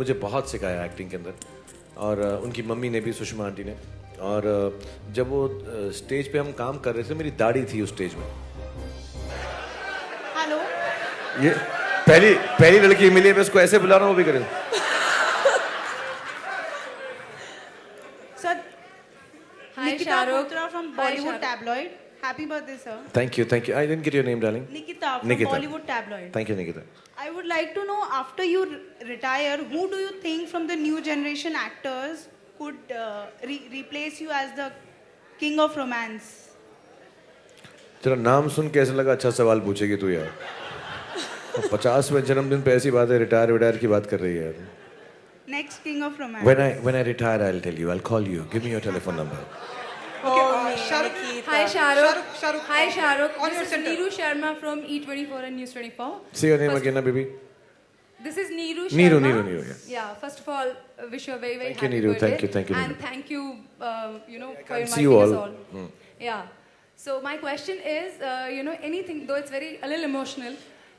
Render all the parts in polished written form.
मुझे बहुत सिखाया एक्टिंग के अंदर, और उनकी मम्मी ने भी, सुषमा आंटी ने। और जब वो स्टेज पे हम काम कर रहे थे, मेरी दाढ़ी थी उस स्टेज में। हेलो, ये पहली लड़की मिली है, मैं उसको ऐसे बुला रहा हूँ, वो भी करे। Sir, Hi, Nikita Shahrukh. Kotra from Hi, Bollywood Shahrukh. Tabloid. Happy birthday, sir. Thank you. I didn't get your name, darling. Nikita from Nikita. Bollywood Tabloid. Thank you, Nikita. I would like to know, after you retire, who do you think from the new generation actors could replace you as the king of romance? तेरा नाम सुन के ऐसा लगा अच्छा सवाल पूछेगी तू यार। 50वें जन्मदिन पे ऐसी बात है, रिटायर की बात कर रही है यार। Next king of romance. When I retire, I'll tell you. I'll call you. Give me your telephone number. Hi, Shahrukh. Shahrukh. Hi, Shahrukh. On your This is center. Neeru Sharma from E24 and News 24. Say your name First- again, na, baby. This is Neeru Neeru, Sharma. Neeru, yeah. Yeah, first of all, wish you a very, very Thank you, happy Neeru. birthday. Thank you, And Neeru. thank you, for can't see you inviting us all. all. Yeah. So my question is, anything, though it's a little emotional,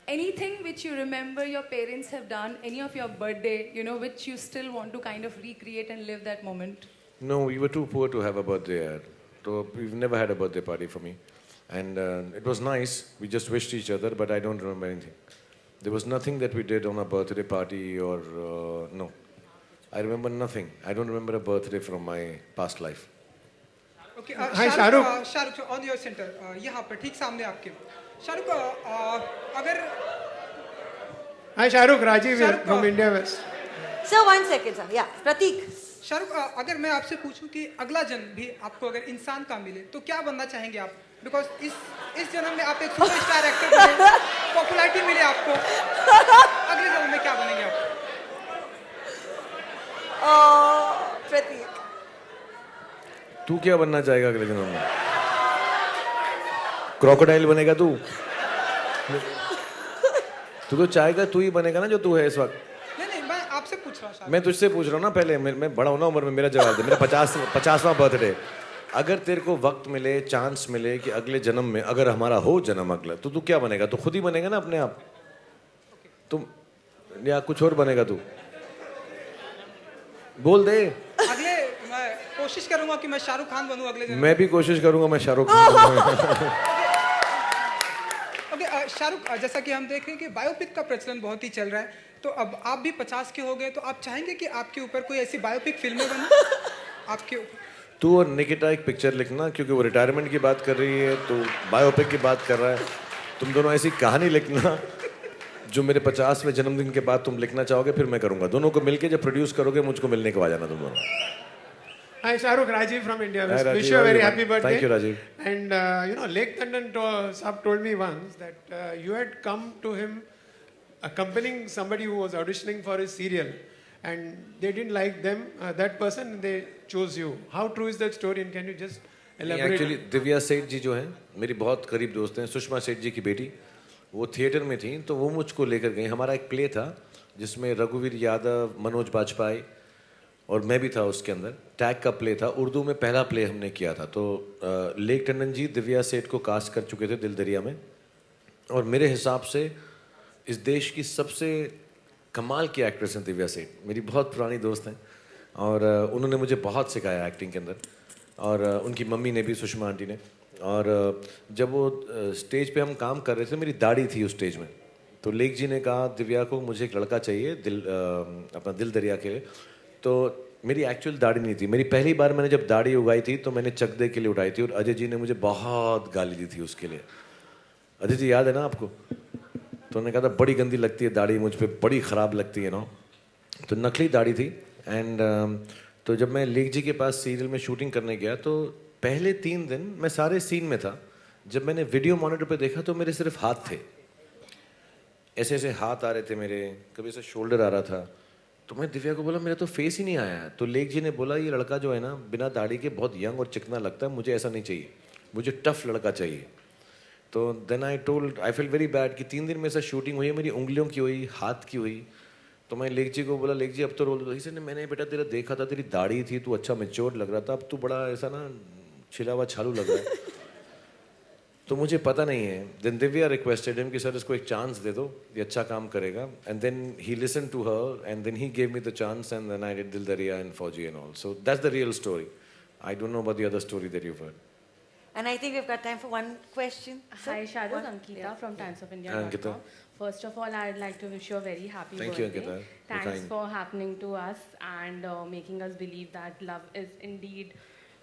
anything which you remember your parents have done, any of your birthday, which you still want to kind of recreate and live that moment? No, we were too poor to have a birthday. So we've never had a birthday party for me. And it was nice. We just wished each other, but I don't remember anything. There was nothing that we did on a birthday party or no. I remember nothing. I don't remember a birthday from my past life. Okay, Hi, Shahrukh. Shahrukh, on your center, यहाँ पर ठीक सामने आपके। शाहरुख, अगर Hi, Shahrukh. Rajiv here Shahrukh, from India West. Sir, 1 second, sir. Yeah, Pratik. Shahrukh, अगर मैं आपसे पूछूं कि अगला जन्म भी आपको अगर इंसान का मिले तो क्या बनना चाहेंगे आप? बिकॉज इस जन्म में आप एक सुपरस्टार एक्टर बने, पॉपुलैरिटी मिले आपको, अगले जन्म में क्या बनेंगे आप? Pratik. तू क्या बनना चाहेगा अगले जन्म में? क्रोकोडाइल बनेगा तू? तू तो चाहेगा तू ही बनेगा ना जो तू है इस वक्त। नहीं, मैं आपसे पूछ रहा हूँ शाहरुख। मैं तुझसे पूछ रहा हूँ ना, पहले मैं बड़ा हूँ ना उम्र में, मेरा जवाब दे। मेरा 50वां बर्थडे। अगर तेरे को वक्त मिले, चांस मिले कि अगले जन्म में अगर हमारा हो जन्म अगला, तो तू क्या बनेगा? तो खुद ही बनेगा ना अपने आप, तुम या कुछ और बनेगा तू? बोल दे। अगले मैं कोशिश करूंगा कि मैं शाहरुख खान बनूं अगले जन्म। मैं भी कोशिश करूंगा मैं शाहरुख खान बनूं। ओके, शाहरुख, जैसा कि हम देख रहे हैं कि बायोपिक का प्रचलन बहुत ही चल रहा है, तो अब आप भी 50 के हो गए, तो आप चाहेंगे कि आपके ऊपर कोई ऐसी बायोपिक फिल्में बने आपके ऊपर? तू और निकिता एक पिक्चर लिखना, क्योंकि वो रिटायरमेंट की बात कर रही है, तो बायोपिक की बात कर रहा है। तुम दोनों ऐसी कहानी लिखना जो मेरे 50वें जन्मदिन के बाद तुम लिखना चाहोगे, फिर मैं करूंगा। दोनों को मिलके जब प्रोड्यूस करोगे, मुझको मिलने को आ जाना तुम दोनों। Hi, Shahrukh. Rajiv from India West. Rajiv, Wish you a how are very you, happy man? birthday. Thank you, Rajiv. And Lake Tandon Saab told me once that you had come to him accompanying somebody who was auditioning for his serial, and they didn't like them, that person, they chose you. How true is that story, and can you just elaborate? Actually Divya सेठ जी जो हैं, मेरी बहुत करीब दोस्त हैं, सुषमा सेठ जी की बेटी, वो थिएटर में थी, तो वो मुझको लेकर गई। हमारा एक प्ले था जिसमें रघुवीर यादव, मनोज बाजपेयी और मैं भी था उसके अंदर। टैग का प्ले था, उर्दू में पहला प्ले हमने किया था। तो लेक टंडन जी दिव्या सेठ को कास्ट कर चुके थे दिल दरिया में, और मेरे हिसाब से इस देश की सबसे कमाल की एक्ट्रेस हैं दिव्या सेठ। मेरी बहुत पुरानी दोस्त हैं, और उन्होंने मुझे बहुत सिखाया एक्टिंग के अंदर, और उनकी मम्मी ने भी, सुषमा आंटी ने। और जब वो स्टेज पे हम काम कर रहे थे, मेरी दाढ़ी थी उस स्टेज में, तो लेक जी ने कहा दिव्या को मुझे एक लड़का चाहिए अपना दिल दरिया के लिए। तो मेरी एक्चुअल दाढ़ी नहीं थी। मेरी पहली बार मैंने जब दाढ़ी उगाई थी तो मैंने चकदे के लिए उठाई थी, और अजय जी ने मुझे बहुत गाली दी थी उसके लिए। अजय जी याद है ना आपको? तो उन्होंने कहा था बड़ी गंदी लगती है दाढ़ी मुझ पे, बड़ी ख़राब लगती है ना। तो नकली दाढ़ी थी। एंड तो जब मैं लेक जी के पास सीरियल में शूटिंग करने गया, तो पहले 3 दिन मैं सारे सीन में था। जब मैंने वीडियो मॉनिटर पे देखा तो मेरे सिर्फ हाथ थे, ऐसे ऐसे हाथ आ रहे थे मेरे, कभी ऐसे शोल्डर आ रहा था। तो मैं दिव्या को बोला मेरा तो फेस ही नहीं आया है। तो लेक जी ने बोला ये लड़का जो है ना बिना दाढ़ी के बहुत यंग और चिकना लगता है, मुझे ऐसा नहीं चाहिए, मुझे टफ लड़का चाहिए। तो then I feel very bad कि 3 दिन में ऐसा शूटिंग हुई है, मेरी उंगलियों की हुई, हाथ की हुई। तो मैं लेक जी को बोला लेक जी अब तो रोल दो। इसे मैंने बेटा तेरा देखा था, तेरी दाढ़ी थी, तू अच्छा मेच्योर लग रहा था, अब तू बड़ा ऐसा ना छिला हुआ छालू लग रहा है। तो मुझे पता नहीं है. Then Divya requested him कि सर इसको एक चांस दे दो, ये अच्छा काम करेगा. And then he listened to her, and then he gave me the chance, and then I did Dil Darya and Fauji and all. So that's the real story. I don't know about the other story that you've heard. And I think we've got time for one question. Hi, Shahrukh. One- Ankita yeah. from Times of India. Ankita. First of all, I'd like to wish you a very happy Thank you, birthday. Ankita. You're Thanks kind. for happening to us and making us believe that love is indeed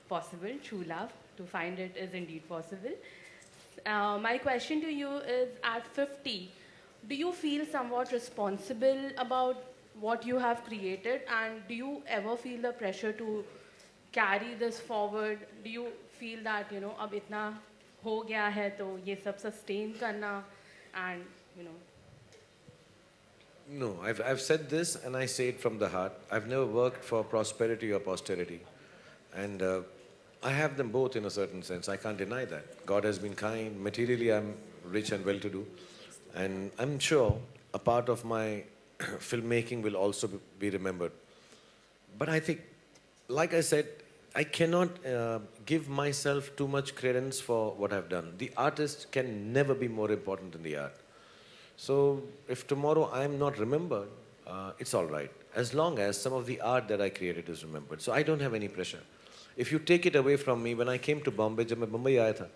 possible, true love. To find it is indeed possible. My question to you is, at 50, do you feel somewhat responsible about what you have created, and do you ever feel the pressure to carry this forward? Do you feel that, you know, ab itna ho gaya hai to ye sab sustain karna, and, you know? No, I've said this, and I say it from the heart. I've never worked for prosperity or posterity. And I have them both in a certain sense. I can't deny that. God has been kind. Materially, I'm rich and well-to-do. And I'm sure a part of my filmmaking will also be remembered. But I think, like I said, I cannot give myself too much credence for what I've done. The artist can never be more important than the art. So if tomorrow I'm not remembered, it's all right. As long as some of the art that I created is remembered. So I don't have any pressure. If you take it away from me, when I came to Bombay, जब मैं बम्बई आया था,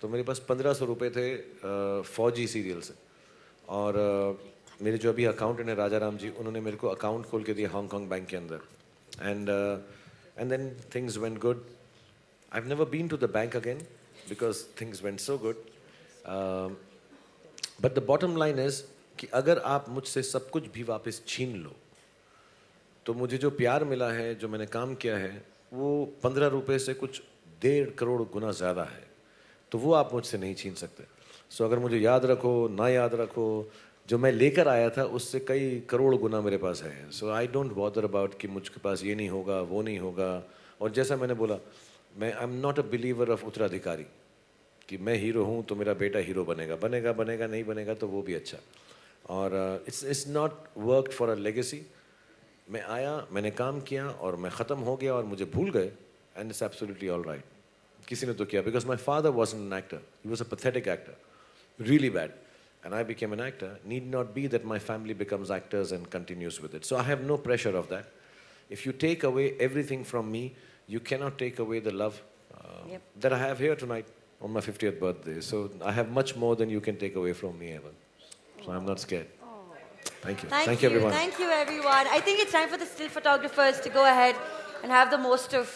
तो मेरे पास 1500 रुपए थे फौजी serial से. और मेरे जो अभी अकाउंटेंट है राजा राम जी, उन्होंने मेरे को अकाउंट खोल के दिया हांगकांग बैंक के अंदर. And then things went good. I've never been to the bank again because things went so good. But the bottom line is कि अगर आप मुझसे सब कुछ भी वापस छीन लो, तो मुझे जो प्यार मिला है, जो मैंने काम किया है, वो 15 रुपए से कुछ 1.5 करोड़ गुना ज़्यादा है. तो वो आप मुझसे नहीं छीन सकते. सो अगर मुझे याद रखो ना याद रखो, जो मैं लेकर आया था उससे कई करोड़ गुना मेरे पास है. सो आई डोंट बॉदर अबाउट कि मुझके पास ये नहीं होगा, वो नहीं होगा. और जैसा मैंने बोला, मैं I am not a believer of उत्तराधिकारी कि मैं हीरो हूँ तो मेरा बेटा हीरो बनेगा. बनेगा बनेगा, नहीं बनेगा तो वो भी अच्छा. और it's not work for a legacy. मैं आया, मैंने काम किया और मैं ख़त्म हो गया और मुझे भूल गए. And it's absolutely all right. किसी ने तो किया, because my father wasn't an actor. He was a pathetic actor, really bad, and I became an actor. Need not be that my family becomes actors and continues with it. So I have no pressure of that. If you take away everything from me, you cannot take away the love that I have here tonight on my 50th birthday. So I have much more than you can take away from me ever. So I'm not scared. Thank you. Thank you, everyone. Thank you, everyone. I think it's time for the still photographers to go ahead and have the most of